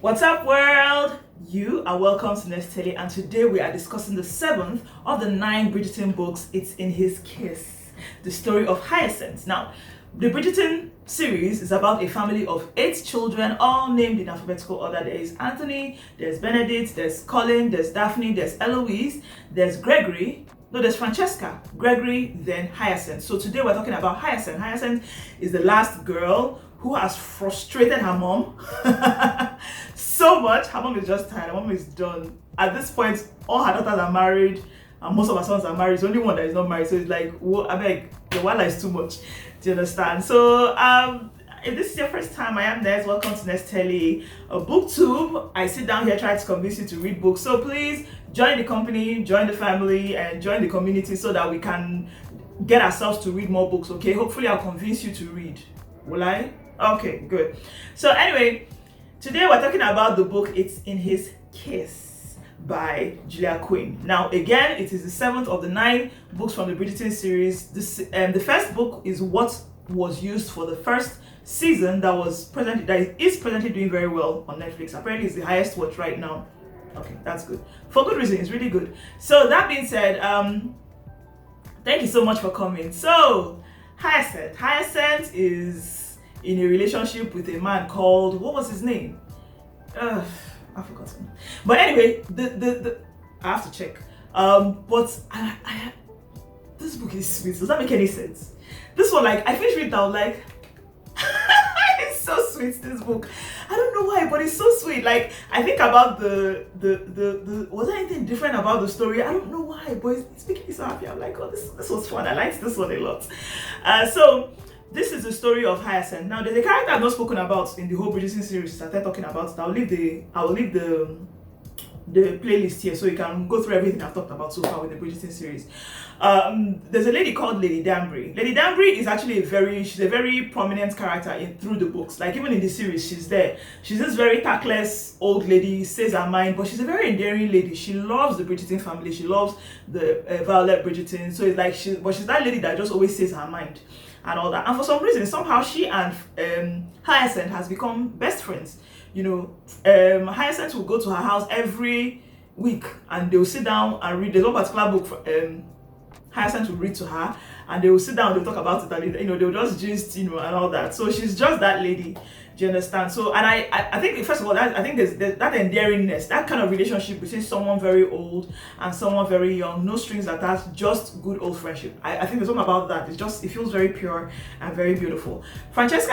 What's up, world? You are welcome to Nestele, and today we are discussing the 7th of the 9 Bridgerton books. It's in his kiss, the story of Hyacinth. Now, the Bridgerton series is about a family of 8 children, all named in alphabetical order. There is Anthony, there's Benedict, there's Colin, there's Daphne, there's Eloise, there's Gregory. No, there's Francesca, Gregory, then Hyacinth. So today we're talking about Hyacinth. Hyacinth is the last girl who has frustrated her mom so much. Her mom is just tired. Her mom is done. At this point, all her daughters are married and most of her sons are married. It's the only one that is not married. So it's like, whoa, I beg, the wala is too much. Do you understand? So if this is your first time, I am Nez. Welcome to Nestele, a booktube. I sit down here trying to convince you to read books. So please join the company, join the family, and join the community so that we can get ourselves to read more books, okay? Hopefully I'll convince you to read. Will I? Okay, good. So anyway, today we're talking about the book It's in His Kiss by Julia Quinn. Now again, it is the 7th of the 9 books from the Bridgerton series. The first book is what was used for the first season that is presently doing very well on Netflix. Apparently it's the highest watch right now. Okay, that's good. For good reason, it's really good. So that being said, thank you so much for coming. So Hyacinth is in a relationship with a man called, what was his name? I've forgotten. But anyway, I have to check. But this book is sweet. Does that make any sense? This one, like, I finished reading down, like, it's so sweet, this book. I don't know why, but it's so sweet. Like, I think about was there anything different about the story? I don't know why, but it's making me so happy. I'm like, oh, this was fun. I liked this one a lot. So this is the story of Hyacinth. Now, there's a character I've not spoken about in the whole Bridgerton series. I started talking about it. I will leave the playlist here so you can go through everything I've talked about so far with the Bridgerton series. There's a lady called Lady Danbury. Lady Danbury is actually she's a very prominent character through the books. Like, even in the series, she's there. She's this very tactless old lady, says her mind, but she's a very endearing lady. She loves the Bridgerton family. She loves the Violet Bridgerton. So it's like she's that lady that just always says her mind and all that. And for some reason, somehow she and Hyacinth has become best friends. You know, Hyacinth will go to her house every week and they'll sit down and read. There's one particular book for, Hyacinth will read to her, and they will sit down, they'll talk about it, and they'll just gist, and all that. So she's just that lady. Do you understand? So, and I think, first of all, I think there's that endearingness, that kind of relationship between someone very old and someone very young, no strings attached, just good old friendship. I think there's something about that. It feels very pure and very beautiful. Hyacinth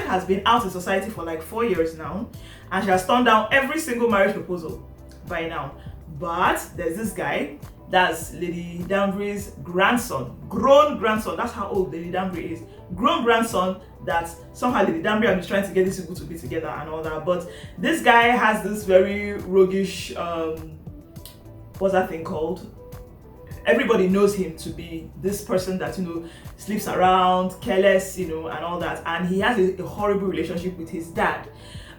has been out in society for like 4 years now, and she has turned down every single marriage proposal by now. But there's this guy, that's Lady Danbury's grandson, grown grandson. That's how old Lady Danbury is. Grown grandson that somehow Lady Danbury is trying to get these people to be together and all that. But this guy has this very roguish, what's that thing called? Everybody knows him to be this person that, sleeps around, careless, and all that. And he has a horrible relationship with his dad.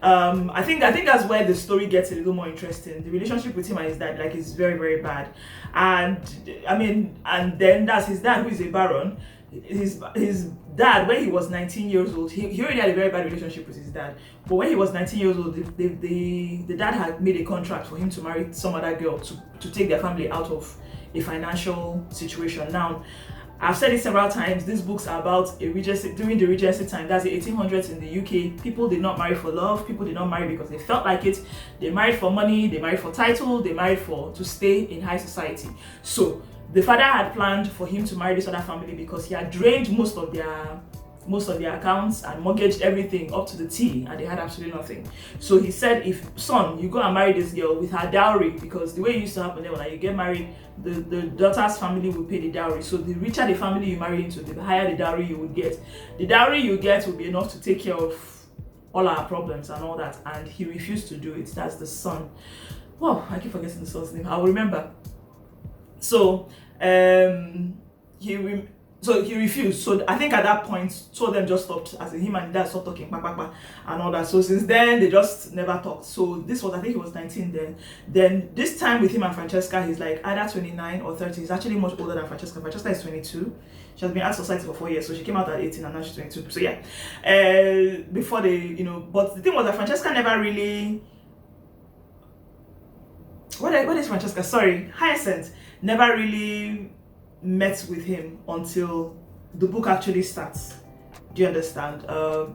I think that's where the story gets a little more interesting. The relationship with him and his dad, like, is very, very bad. And and then that's his dad, who is a baron. His dad, when he was 19 years old, he already had a very bad relationship with his dad. But when he was 19 years old, the dad had made a contract for him to marry some other girl to take their family out of a financial situation. Now, I've said it several times, these books are about during the Regency time. That's the 1800s in the UK. People did not marry for love. People did not marry because they felt like it. They married for money, they married for title, they married to stay in high society. So the father had planned for him to marry this other family because he had drained most of their accounts and mortgaged everything up to the T, and they had absolutely nothing. So he said, son, you go and marry this girl with her dowry, because the way it used to happen there was like, you get married, the daughter's family will pay the dowry. So the richer the family you marry into, the higher the dowry you would get. The dowry you get will be enough to take care of all our problems and all that. And he refused to do it. That's the son. Wow, I keep forgetting the son's name. I will remember. So So he refused. So I think at that point, two of them just stopped, as in him and dad stopped talking, and all that. So since then, they just never talked. So this was, I think he was 19 then. Then this time with him and Francesca, he's like either 29 or 30. He's actually much older than Francesca. Francesca is 22. She has been at society for 4 years, so she came out at 18 and now she's 22. So yeah, before they, you know, but the thing was that Francesca never really. What is Francesca? Sorry, Hyacinth never really met with him until the book actually starts. Do you understand?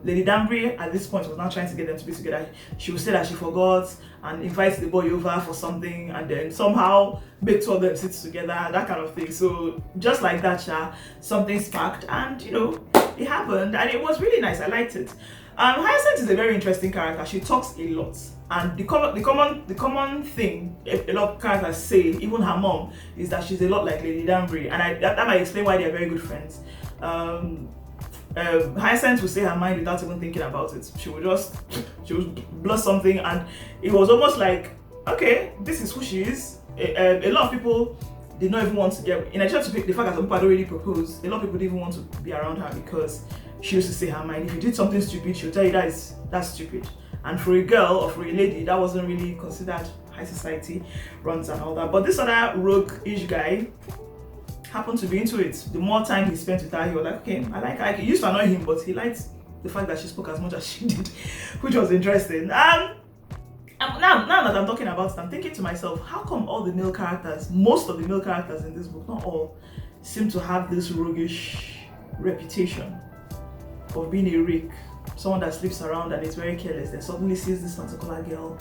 Lady Danbury at this point was now trying to get them to be together. She would say that she forgot and invites the boy over for something, and then somehow make two of them sit together, that kind of thing. So just like that, something sparked, and you know, it happened, and it was really nice. I liked it. Hyacinth is a very interesting character. She talks a lot, and the common thing a lot of characters say, even her mom, is that she's a lot like Lady Danbury, and that might explain why they are very good friends. Hyacinth would say her mind without even thinking about it. She would blurt something, and it was almost like, okay, this is who she is. A lot of people did not even want to get, in addition to the fact that some people had already proposed, a lot of people didn't even want to be around her because she used to say her mind. If you did something stupid, she'll tell you that's stupid. And for a girl or for a lady, that wasn't really considered high society runs and all that. But this other rogue-ish guy happened to be into it. The more time he spent with her, he was like, okay, I like her. It used to annoy him, but he liked the fact that she spoke as much as she did, which was interesting. Now that I'm talking about it, I'm thinking to myself, how come all the male characters, most of the male characters in this book, not all, seem to have this roguish reputation of being a rake, someone that sleeps around and is very careless, then suddenly sees this particular girl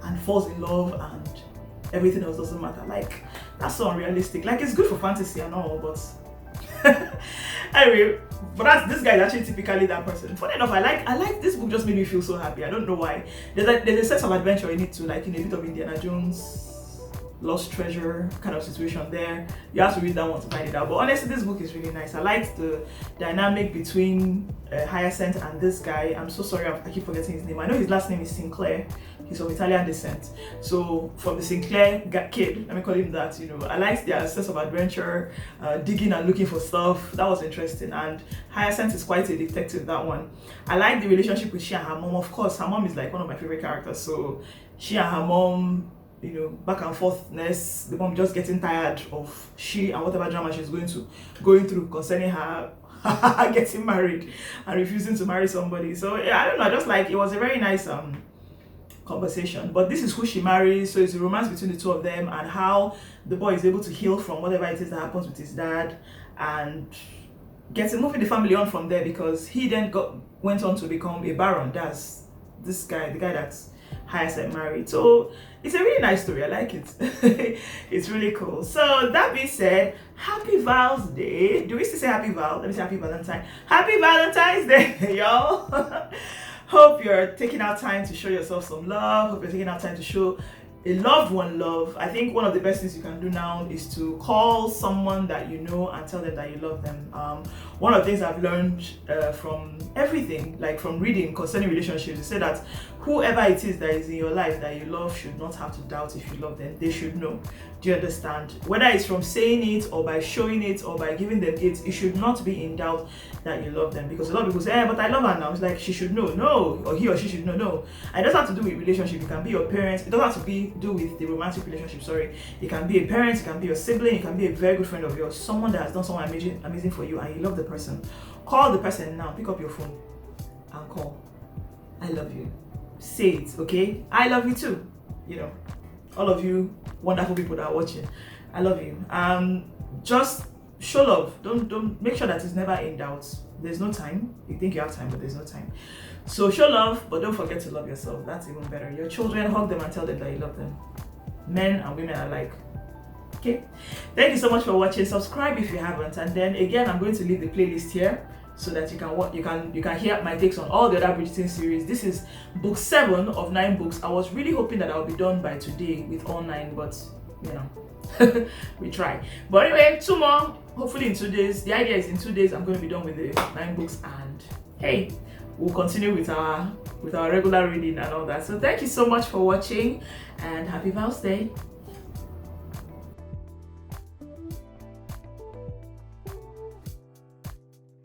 and falls in love and everything else doesn't matter. Like, that's so unrealistic. Like, it's good for fantasy and all, but anyway, but this guy is actually typically that person. Funny enough, I like this book. Just made me feel so happy. I don't know why. There's a sense of adventure in it too, like in a bit of Indiana Jones, lost treasure kind of situation there. You have to read that one to find it out. But honestly, this book is really nice. I liked the dynamic between Hyacinth and this guy. I'm so sorry, I keep forgetting his name. I know his last name is Sinclair. He's of Italian descent. So from the Sinclair kid, let me call him that, you know, I liked their sense of adventure, digging and looking for stuff. That was interesting. And Hyacinth is quite a detective, that one. I like the relationship with she and her mom. Of course, her mom is like one of my favorite characters. So she and her mom, you know, back and forthness, the mom just getting tired of she and whatever drama she's going through concerning her getting married and refusing to marry somebody. So yeah, I don't know, I just like, it was a very nice conversation. But this is who she marries, so it's a romance between the two of them, and how the boy is able to heal from whatever it is that happens with his dad and moving the family on from there, because he then went on to become a baron. That's this guy, the guy that's Hyacinth married. So it's a really nice story. I like it. It's really cool. So that being said, happy Val's Day. Do we still say happy Val? Let me say happy Valentine. Happy Valentine's Day, y'all. Hope you're taking out time to show yourself some love. Hope you're taking out time to show a loved one love. I think one of the best things you can do now is to call someone that you know and tell them that you love them. One of the things I've learned from everything, like from reading concerning relationships, is say that whoever it is that is in your life that you love should not have to doubt if you love them. They should know. Do you understand? Whether it's from saying it or by showing it or by giving them it should not be in doubt that you love them. Because a lot of people say, but I love her now. It's like, she should know. No. Or he or she should know. No. And it doesn't have to do with relationship. It can be your parents. It doesn't have to do with the romantic relationship. Sorry. It can be a parent. It can be your sibling. It can be a very good friend of yours. Someone that has done something amazing for you and you love the person. Call the person now. Pick up your phone and call. I love you. Say it, okay? I love you too. You know, all of you wonderful people that are watching, I love you. Just show love. Don't make sure that it's never in doubt. There's no time. You think you have time, but there's no time. So show love, but don't forget to love yourself. That's even better. Your children, hug them and tell them that you love them. Men and women alike. Okay, thank you so much for watching. Subscribe if you haven't, and then again, I'm going to leave the playlist here so that you can hear my takes on all the other Bridgerton series. This is book 7 of 9 books. I was really hoping that I'll be done by today with all 9, but you know, we try. But anyway, 2 more, hopefully in 2 days. The idea is in 2 days I'm going to be done with the 9 books, and hey, we'll continue with our regular reading and all that. So thank you so much for watching, and happy Val's Day.